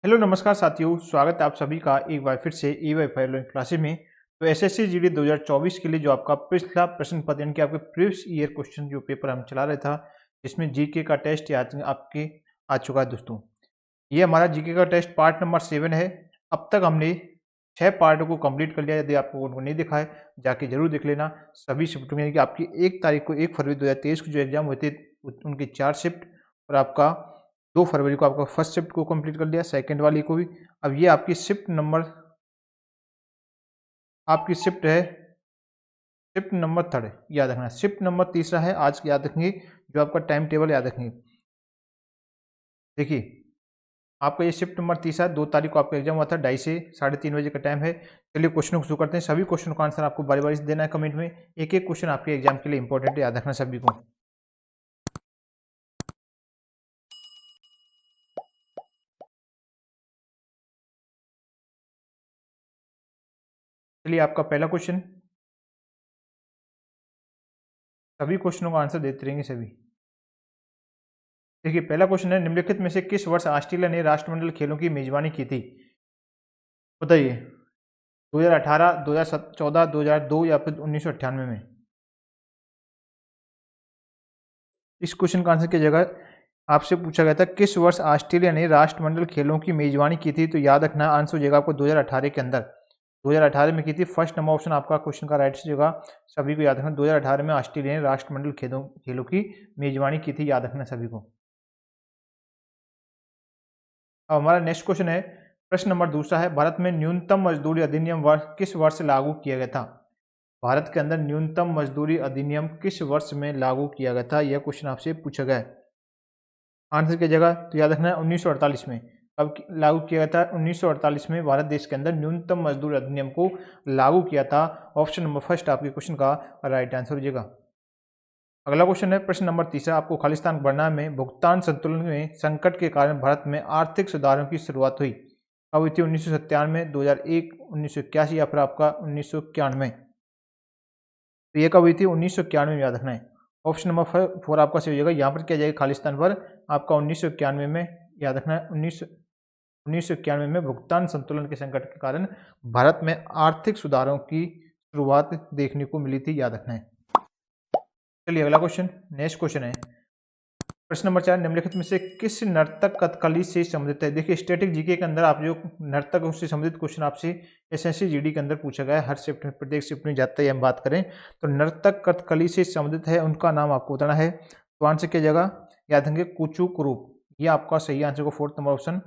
Hello नमस्कार साथियों, स्वागत है आप सभी का एक बार फिर से E Y five learning classes में। तो एसएससी जीडी 2024 के लिए जो आपका पिछला प्रश्न पत्र यानी कि आपके प्रीवियस ईयर क्वेश्चन जो पेपर हम चला रहे था, जिसमें जीके का टेस्ट आज आपके आ चुका है दोस्तों। ये हमारा जीके का टेस्ट पार्ट नंबर 7 है। अब तक हमने 6 पार्टों को कंप्लीट कर लिया। यदि आपको उनको नहीं दिखा है, जाके जरूर देख लेना। सभी शिफ्टों में, यानी कि आपकी 1 तारीख को 1 फरवरी 2023 को जो एग्जाम हुए थे उनकी 4 शिफ्ट, और आपका 2 फरवरी को आपका फर्स्ट शिफ्ट को कंप्लीट कर लिया, सेकंड वाली को भी। अब ये आपकी शिफ्ट नंबर, आपकी शिफ्ट है शिफ्ट नंबर 3rd, याद रखना। शिफ्ट नंबर 3रा है आज, याद रखेंगे। जो आपका टाइम टेबल याद रखेंगे, देखिए आपका ये शिफ्ट नंबर 3 है। 2 तारीख को आपका एग्जाम हुआ था, 2:30 से 3:30 बजे का टाइम है। चलिए क्वेश्चन को शुरू करते हैं। सभी क्वेश्चन का आंसर आपको बारी बारी से देना है कमेंट में। एक एक क्वेश्चन आपके एग्जाम के लिए इंपॉर्टेंट है, याद रखना सभी को। चलिए आपका पहला क्वेश्चन, सभी क्वेश्चनों का आंसर देते रहेंगे सभी। देखिए पहला क्वेश्चन है, निम्नलिखित में से किस वर्ष ऑस्ट्रेलिया ने राष्ट्रमंडल खेलों की मेजबानी की थी? बताइए। 2018, 2014, 2002 या फिर 1998 में? इस क्वेश्चन का आंसर की जगह आपसे पूछा गया था किस वर्ष ऑस्ट्रेलिया ने राष्ट्रमंडल खेलों की मेजबानी की थी, तो याद रखना आंसर हो जाएगा आपको 2018 के अंदर। 2018 में की थी। फर्स्ट नंबर ऑप्शन आपका क्वेश्चन का राइट से होगा। सभी को याद रखना, 2018 में ऑस्ट्रेलिया ने राष्ट्रमंडल खेलों की मेजबानी की थी, याद रखना सभी को। अब हमारा नेक्स्ट क्वेश्चन है, प्रश्न नंबर दूसरा है, भारत में न्यूनतम मजदूरी अधिनियम वर्ष किस वर्ष लागू किया गया था? भारत के अंदर न्यूनतम मजदूरी अधिनियम किस वर्ष में लागू किया गया था, यह क्वेश्चन आपसे पूछा गया है। आंसर की जगह तो याद रखना है 1948 में। कब लागू किया गया था? 1948 में भारत देश के अंदर न्यूनतम मजदूर अधिनियम को लागू किया था। ऑप्शन नंबर फर्स्ट आपके क्वेश्चन का राइट आंसर हो जाएगा। अगला क्वेश्चन है, प्रश्न नंबर तीसरा, आपको खालिस्तान गणना में भुगतान संतुलन में संकट के कारण भारत में आर्थिक सुधारों की शुरुआत हुई। कब हुई थी? 1997, 2001, 1981 या फिर आपका 1991? तो ये कब हुई थी? 1991 में, याद रखना है। ऑप्शन नंबर 4 आपका सही हो जाएगा। यहाँ पर क्या जाएगा खालिस्तान पर आपका 1991 में, याद रखना है। 1991 में भुगतान संतुलन के संकट के कारण भारत में आर्थिक सुधारों की शुरुआत देखने को मिली थी, याद रखना है। चलिए अगला क्वेश्चन, नेक्स्ट क्वेश्चन है, प्रश्न नंबर 4, निम्नलिखित में से किस नर्तक कथकली से संबंधित है? देखिए स्टैटिक जीके के अंदर आप जो नर्तक उससे संबंधित क्वेश्चन आपसे एसएससी जीडी के अंदर पूछा गया है। हर शिफ्ट में, प्रत्येक शिफ्ट में जाते ही हम बात करें तो नर्तक कथकली से संबंधित है, उनका नाम आपको बताना है। तो आंसर की जगह याद रखेंगे कुचू कुरूप। ये आपका सही आंसर को 4th नंबर ऑप्शन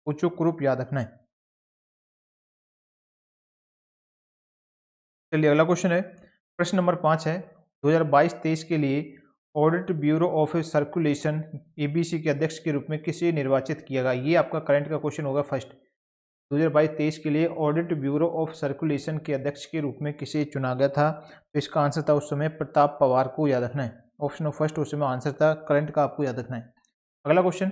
कुचू कुरूप, याद रखना है। चलिए अगला क्वेश्चन है, प्रश्न नंबर 5 है, 2022-23 के लिए audit bureau of circulation ABC के अध्यक्ष के रूप में किसे निर्वाचित किया गया? ये आपका करंट का क्वेश्चन होगा फर्स्ट। 2022-23 के लिए ऑडिट ब्यूरो ऑफ सर्कुलेशन के अध्यक्ष के रूप में किसे चुना गया था? तो इसका आंसर था उस समय प्रताप पवार को, याद रखना है। ऑप्शन ऑफ फर्स्ट उस समय आंसर था, करंट का आपको याद रखना है। अगला क्वेश्चन,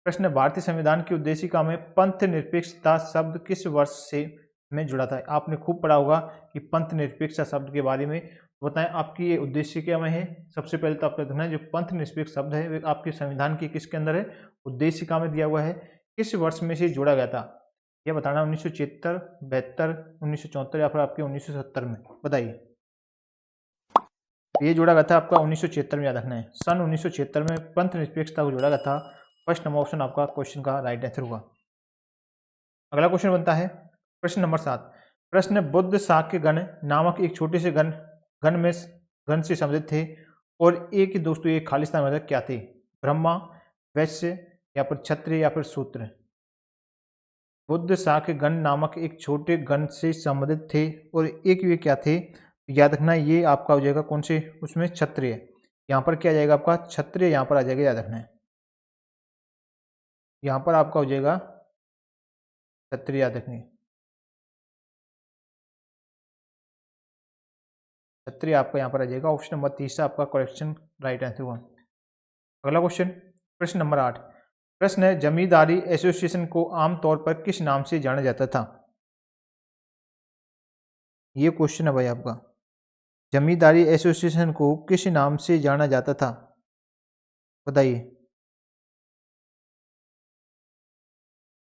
प्रश्न, भारतीय संविधान की उद्देशिका में पंथ निरपेक्षता शब्द किस वर्ष से में जुड़ा था? आपने खूब पढ़ा होगा कि पंथ निरपेक्षता शब्द के बारे में। बताएं आपकी ये उद्देशिका में है। सबसे पहले तो आपको देखना है जो पंथ निरपेक्ष शब्द है वो आपके संविधान के किसके अंदर है? उद्देशिका में दिया हुआ है। किस वर्ष में से जोड़ा गया था यह बताना। 1976, 72, 1974 या फिर आपके 1970 में? बताइए। ये जोड़ा गया था आपका 1976 में, याद रखना है। सन 1976 में पंथ निरपेक्षता को जोड़ा गया था। फर्स्ट नंबर ऑप्शन आपका क्वेश्चन का राइट आंसर होगा। अगला क्वेश्चन बनता है, प्रश्न नंबर 7, प्रश्न, बुद्ध शाक्य गण नामक एक छोटे से गण से संबंधित थे और एक ही दोस्तों एक खालिस्तान में क्या थे? ब्रह्मा, वैश्य या फिर क्षत्रिय या फिर शूद्र? बुद्ध शाक्य गण नामक एक छोटे गण से संबंधित थे और एक वे क्या थे? याद रखना ये आपका हो जाएगा कौन से? उसमें क्षत्रिय। यहाँ पर क्या आ जाएगा आपका? क्षत्रिय यहाँ पर आ जाएगा, याद रखना है। यहाँ पर आपका हो जाएगा क्षत्रिय, याद रखना है। क्षत्रिय आपका यहाँ पर आ जाएगा। ऑप्शन नंबर 3 आपका करेक्शन राइट आंसर हुआ। अगला क्वेश्चन, प्रश्न नंबर 8, प्रश्न है, जमींदारी एसोसिएशन को आमतौर पर किस नाम से जाना जाता था? ये क्वेश्चन है भाई आपका। जमींदारी एसोसिएशन को किस नाम से जाना जाता था? बताइए।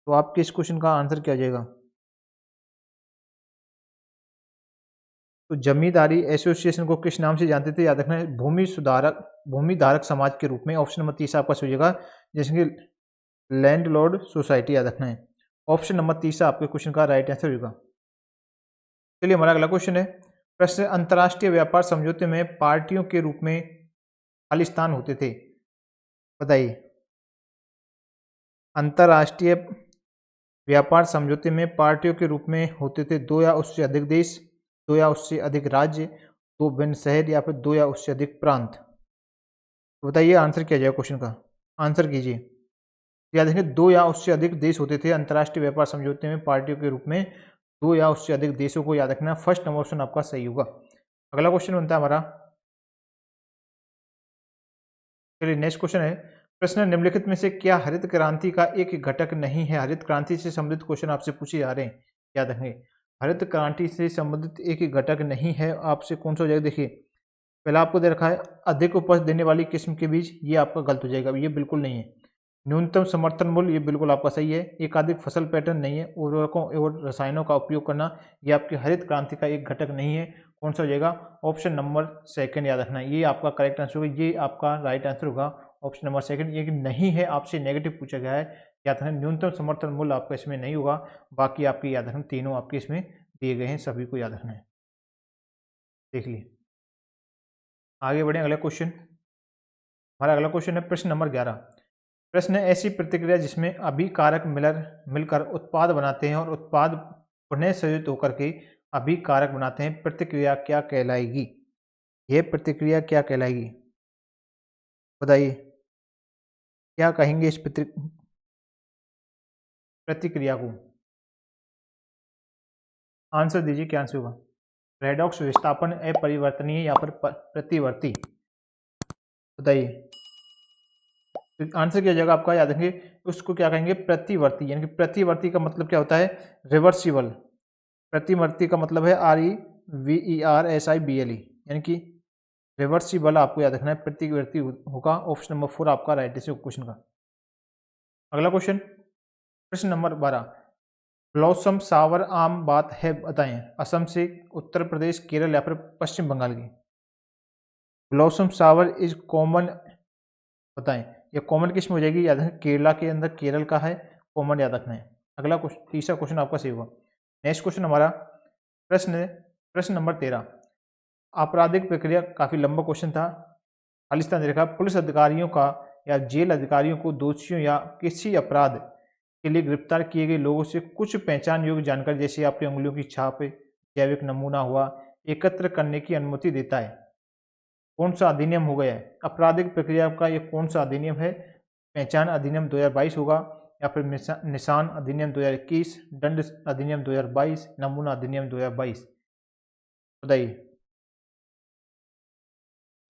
तो आपके इस क्वेश्चन का आंसर क्या हो जाएगा? तो जमींदारी एसोसिएशन को किस नाम से जानते थे? याद रखना है भूमि धारक समाज के रूप में। ऑप्शन नंबर 30 आपका सही हो जाएगा, जैसे कि लैंडलॉर्ड सोसाइटी, याद रखना है। ऑप्शन नंबर 30 आपके क्वेश्चन का राइट आंसर होगा। चलिए हमारा अगला क्वेश्चन है, प्रश्न, अंतर्राष्ट्रीय व्यापार समझौते में पार्टियों के रूप में खालिस्तान होते थे? बताइए। अंतर्राष्ट्रीय व्यापार समझौते में पार्टियों के रूप में होते थे दो या उससे अधिक देश, दो या उससे अधिक राज्य, दो भिन्न शहर, या फिर दो या उससे अधिक प्रांत। तो बताइए आंसर क्या जाएगा क्वेश्चन का, आंसर कीजिए। याद रखें, दो या उससे अधिक देश होते थे अंतर्राष्ट्रीय व्यापार समझौते में पार्टियों के रूप में, दो या उससे अधिक देशों को याद रखना। फर्स्ट नंबर ऑप्शन आपका सही होगा। अगला क्वेश्चन बनता है हमारा, चलिए नेक्स्ट क्वेश्चन है, प्रश्न, निम्नलिखित में से क्या हरित क्रांति का एक घटक नहीं है? हरित क्रांति से संबंधित क्वेश्चन आपसे पूछे जा रहे हैं, याद रखेंगे। हरित क्रांति से संबंधित एक घटक नहीं है, आपसे कौन सा हो जाएगा? देखिए पहला आपको दे रखा है अधिक उपज देने वाली किस्म के बीज, ये आपका गलत हो जाएगा, ये बिल्कुल नहीं है। न्यूनतम समर्थन मूल्य, ये बिल्कुल आपका सही है। एकाधिक फसल पैटर्न नहीं है। उर्वरकों और रसायनों का उपयोग करना, ये आपकी हरित क्रांति का एक घटक नहीं है। कौन सा हो जाएगा? ऑप्शन नंबर सेकंड, याद रखना, ये आपका करेक्ट आंसर होगा, ये आपका राइट आंसर होगा। ऑप्शन नंबर सेकंड, ये नहीं है, आपसे नेगेटिव पूछा गया है, याद रखना। न्यूनतम समर्थन मूल्य आपका इसमें नहीं होगा, बाकी आपके याद रखना तीनों आपके इसमें दिए गए हैं, सभी को याद रखना है। देख लिए, आगे बढ़े अगला क्वेश्चन। हमारा अगला क्वेश्चन है प्रश्न नंबर 11। प्रश्न, ऐसी प्रतिक्रिया जिसमें अभिकारक मिलकर उत्पाद बनाते हैं और उत्पाद पुनः संयोजित होकर के अभिकारक बनाते हैं, प्रतिक्रिया क्या कहलाएगी? यह प्रतिक्रिया क्या कहलाएगी? बताइए, क्या कहेंगे इस प्रतिक्रिया को? आंसर दीजिए, क्या आंसर होगा? रेडॉक्स, विस्थापन, अपरिवर्तनीय, या फिर प्रतिवर्ती? बताइए, तो आंसर क्या हो जाएगा आपका? याद रखेंगे, उसको क्या कहेंगे? प्रतिवर्ती। यानी कि प्रतिवर्ती का मतलब क्या होता है? रिवर्सिबल। प्रतिवर्ती का मतलब है REVERSIBLE, यानी कि रिवर्सिबल आपको याद रखना है, प्रतिवर्ती होगा। ऑप्शन नंबर 4 आपका राइट आंसर क्वेश्चन का। अगला क्वेश्चन, प्रश्न नंबर 12। ब्लॉसम सावर आम बात है, बताएं। असम से, उत्तर प्रदेश, केरल, या फिर पश्चिम बंगाल की? ब्लॉसम सावर इज कॉमन, बताएं। ये कॉमन किस में हो जाएगी? याद रखें, केरला के अंदर, केरल का है, कॉमन याद रखना है। अगला क्वेश्चन, तीसरा क्वेश्चन आपका सही होगा। नेक्स्ट क्वेश्चन हमारा प्रश्न नंबर 13। आपराधिक प्रक्रिया, काफी लंबा क्वेश्चन था, खालिस्तान दे रखा। पुलिस अधिकारियों का या जेल अधिकारियों को दोषियों या किसी अपराध के लिए गिरफ्तार किए गए लोगों से कुछ पहचान योग्य जानकारी, जैसे आपकी उंगलियों की छाप, जैविक नमूना हुआ, एकत्र करने की अनुमति देता है? कौन सा अधिनियम हो गया है? आपराधिक प्रक्रिया का ये कौन सा अधिनियम है? पहचान अधिनियम 2022 होगा, या फिर निशान अधिनियम 2021, दंड अधिनियम 2022, नमूना अधिनियम 2022? बताइए।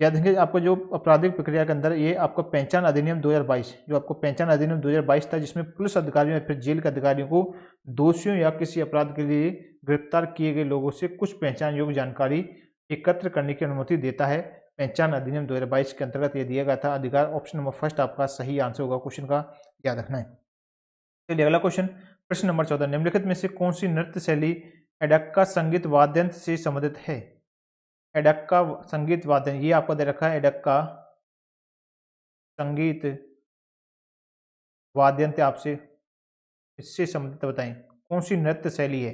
याद रखेंगे, आपको जो आपराधिक प्रक्रिया के अंदर ये आपका पहचान अधिनियम 2022, जो आपको पहचान अधिनियम 2022 था, जिसमें पुलिस अधिकारियों या फिर जेल के अधिकारियों को दोषियों या किसी अपराध के लिए गिरफ्तार किए गए लोगों से कुछ पहचान योग्य जानकारी एकत्र करने की अनुमति देता है। पहचान अधिनियम 2022 के अंतर्गत ये दिया गया था अधिकार। ऑप्शन नंबर फर्स्ट आपका सही आंसर होगा क्वेश्चन का, याद रखना है। चलिए अगला क्वेश्चन, प्रश्न नंबर 14। निम्नलिखित में से कौन सी नृत्य शैली एडक्का संगीत वाद्यंत्र से संबंधित है? एडक्का संगीत वाद्यंत्र, ये आपको दे रखा है, एडक्का संगीत वाद्यंत्र, आपसे इससे संबंधित बताएं कौन सी नृत्य शैली है?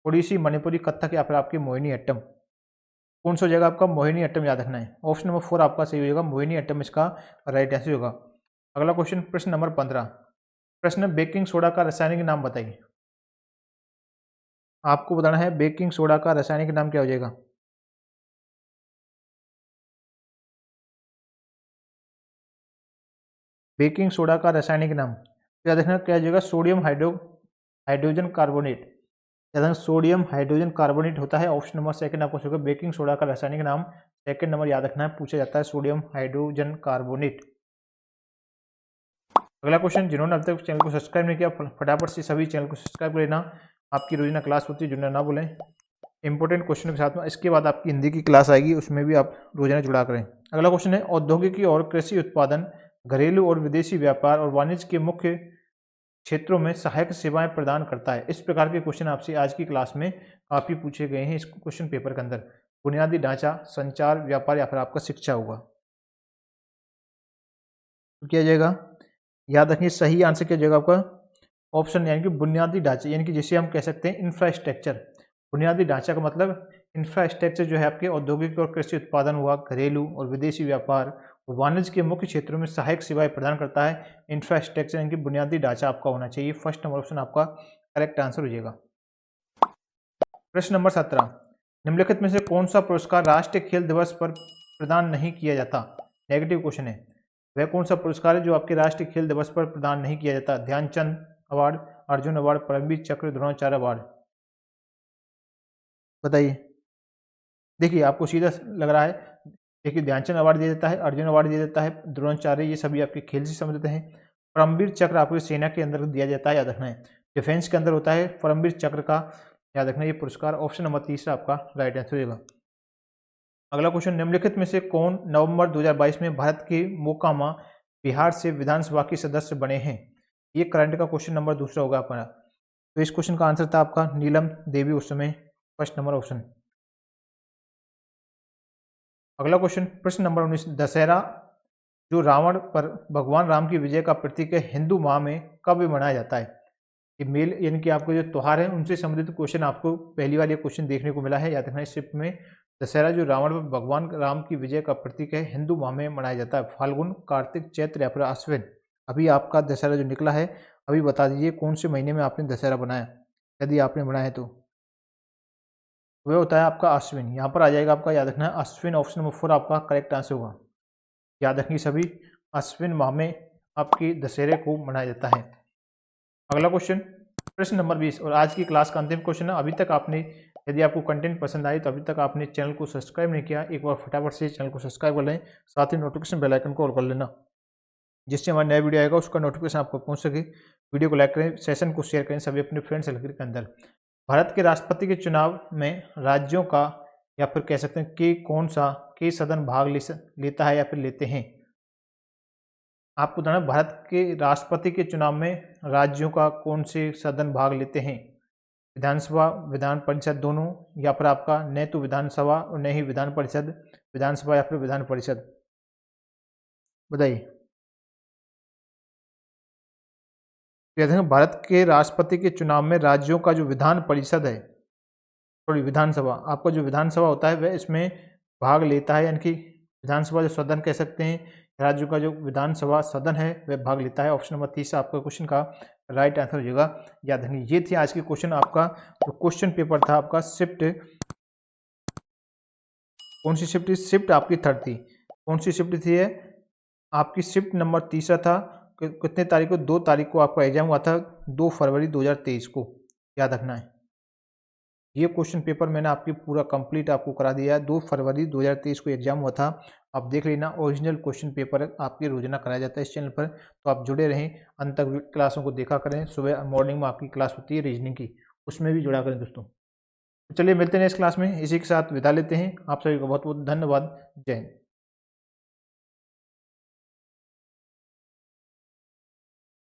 ओडिसी, मणिपुरी, कथक, या फिर आपकी मोहिनी अट्टम? कौन सा हो जाएगा आपका? मोहिनी अट्टम, याद रखना है। ऑप्शन नंबर 4 आपका सही होगा, मोहिनी अट्टम इसका राइट आंसर होगा। अगला क्वेश्चन, प्रश्न नंबर 15। प्रश्न, बेकिंग सोडा का रासायनिक नाम बताइए। आपको बताना है बेकिंग सोडा का रासायनिक नाम क्या हो जाएगा? बेकिंग सोडा का रासायनिक नाम याद रखना क्या हो जाएगा? Sodium hydrogen carbonate. याद रखना, सोडियम हाइड्रोजन कार्बोनेट होता है। ऑप्शन नंबर सेकंड आपको होगा, बेकिंग सोडा का रासायनिक नाम सेकंड नंबर याद रखना है, पूछा जाता है सोडियम हाइड्रोजन कार्बोनेट। अगला क्वेश्चन, जिन्होंने अब तक चैनल को सब्सक्राइब नहीं किया, फटाफट से सभी चैनल को सब्सक्राइब कर लेना। आपकी रोजाना क्लास होती है, जुड़ना ना भूलें। इंपॉर्टेंट क्वेश्चन के साथ में इसके बाद आपकी हिंदी की क्लास आएगी, उसमें भी आप रोजाना जुड़ा करें। अगला क्वेश्चन है, औद्योगिकी और कृषि उत्पादन, घरेलू और विदेशी व्यापार और वाणिज्य के मुख्य क्षेत्रों में सहायक सेवाएं प्रदान करता है? इस प्रकार के क्वेश्चन आपसे आज की क्लास में काफ़ी पूछे गए हैं इस क्वेश्चन पेपर के अंदर। बुनियादी ढांचा, संचार, व्यापार या फिर आपका शिक्षा होगा। तो क्या जाएगा, याद रखिए सही आंसर क्या जाएगा आपका ऑप्शन यानी कि बुनियादी ढांचा, यानी कि जिसे हम कह सकते हैं इंफ्रास्ट्रक्चर। बुनियादी ढांचा का मतलब इंफ्रास्ट्रक्चर जो है आपके औद्योगिक और कृषि उत्पादन हुआ, घरेलू और विदेशी व्यापार और वाणिज्य के मुख्य क्षेत्रों में सहायक सेवाएं प्रदान करता है। इंफ्रास्ट्रक्चर यानी कि बुनियादी ढांचा आपका होना चाहिए। फर्स्ट नंबर ऑप्शन आपका करेक्ट आंसर हो जाएगा। प्रश्न नंबर 17, निम्नलिखित में से कौन सा पुरस्कार राष्ट्रीय खेल दिवस पर प्रदान नहीं किया जाता? नेगेटिव क्वेश्चन है। वह कौन सा पुरस्कार है जो आपके राष्ट्रीय खेल दिवस पर प्रदान नहीं किया जाता? ध्यानचंद अवार्ड, अर्जुन अवार्ड, परमवीर चक्र, द्रोणाचार्य अवार्ड। बताइए। देखिए आपको सीधा लग रहा है, देखिए ध्यानचंद अवार्ड दिया जाता है, अर्जुन अवार्ड दिया जाता है, द्रोणाचार्य ये सभी आपके खेल से संबंधित हैं। परमवीर चक्र आपको सेना के अंदर दिया जाता है, याद रखना है। डिफेंस के अंदर होता है परमवीर चक्र का, याद रखना ये पुरस्कार। ऑप्शन नंबर 3 आपका राइट आंसर होगा। अगला क्वेश्चन, निम्नलिखित में से कौन नवंबर 2022 में भारत के मोकामा बिहार से विधानसभा के सदस्य बने हैं? ये करंट का क्वेश्चन नंबर दूसरा होगा आपका। तो इस क्वेश्चन का आंसर था आपका नीलम देवी उस समय, फर्स्ट नंबर ऑप्शन। अगला क्वेश्चन, प्रश्न नंबर 19, दशहरा जो रावण पर भगवान राम की विजय का प्रतीक है, हिंदू माह में कब मनाया जाता है? ये मेल यानी कि आपको जो त्यौहार है उनसे संबंधित क्वेश्चन आपको पहली बार ये क्वेश्चन देखने को मिला है, याद रखना। इस शिफ्ट में दशहरा जो रावण पर भगवान राम की विजय का प्रतीक है, हिंदू माह में मनाया जाता है। फाल्गुन, कार्तिक, चैत्र या फिर आश्विन। अभी आपका दशहरा जो निकला है, अभी बता दीजिए कौन से महीने में आपने दशहरा बनाया, यदि आपने बनाया तो। वह होता है आपका अश्विन, यहाँ पर आ जाएगा आपका, याद रखना है अश्विन। ऑप्शन नंबर 4 आपका करेक्ट आंसर होगा। याद रखिए सभी, अश्विन माह में आपकी दशहरे को मनाया जाता है। अगला क्वेश्चन, प्रश्न नंबर 20 और आज की क्लास का अंतिम क्वेश्चन है। अभी तक आपने, यदि आपको कंटेंट पसंद आए तो अभी तक आपने चैनल को सब्सक्राइब नहीं किया, एक बार फटाफट से चैनल को सब्सक्राइब कर लें, साथ ही नोटिफिकेशन बेल आइकन को ऑल कर लेना, जिससे हमारा नया वीडियो आएगा उसका नोटिफिकेशन आपको पहुंच सके। वीडियो को लाइक करें, सेशन को शेयर करें सभी अपने फ्रेंड सर्कल के अंदर। भारत के राष्ट्रपति के चुनाव में राज्यों का या फिर कह सकते हैं कि कौन सा के सदन भाग लेता है या फिर लेते हैं? आपको बताना, भारत के राष्ट्रपति के चुनाव में राज्यों का कौन से सदन भाग लेते हैं? विधानसभा, विधान परिषद दोनों, या फिर आपका न तो विधानसभा और न ही विधान परिषद, विधानसभा या फिर विधान परिषद। बताइए। भारत के राष्ट्रपति के चुनाव में राज्यों का जो विधान परिषद है, सॉरी विधानसभा, आपका जो विधानसभा होता है वह इसमें भाग लेता है, यानी कि विधानसभा जो सदन कह सकते हैं, राज्यों का जो विधानसभा सदन है वह भाग लेता है। ऑप्शन नंबर 30 आपका क्वेश्चन का राइट आंसर हो जाएगा। याद रखिए ये थी आज के क्वेश्चन। आपका जो क्वेश्चन पेपर था आपका शिफ्ट, कौन सी शिफ्ट? शिफ्ट आपकी 3rd थी। कौन सी शिफ्ट थी? है आपकी शिफ्ट नंबर 3 था। कितने तारीख को? 2 तारीख को आपका एग्जाम हुआ था, 2 फरवरी 2023 को, याद रखना है। ये क्वेश्चन पेपर मैंने आपकी पूरा कंप्लीट आपको करा दिया है। 2 फरवरी 2023 को एग्जाम हुआ था। आप देख लेना, ओरिजिनल क्वेश्चन पेपर आपकी रोजाना कराया जाता है इस चैनल पर, तो आप जुड़े रहें, अंत तक क्लासों को देखा करें। सुबह मॉर्निंग में आपकी क्लास होती है रीजनिंग की, उसमें भी जुड़ा करें दोस्तों। तो चलिए मिलते हैं इस क्लास में, इसी के साथ विदा लेते हैं। आप सभी को बहुत बहुत धन्यवाद। जय हिंद।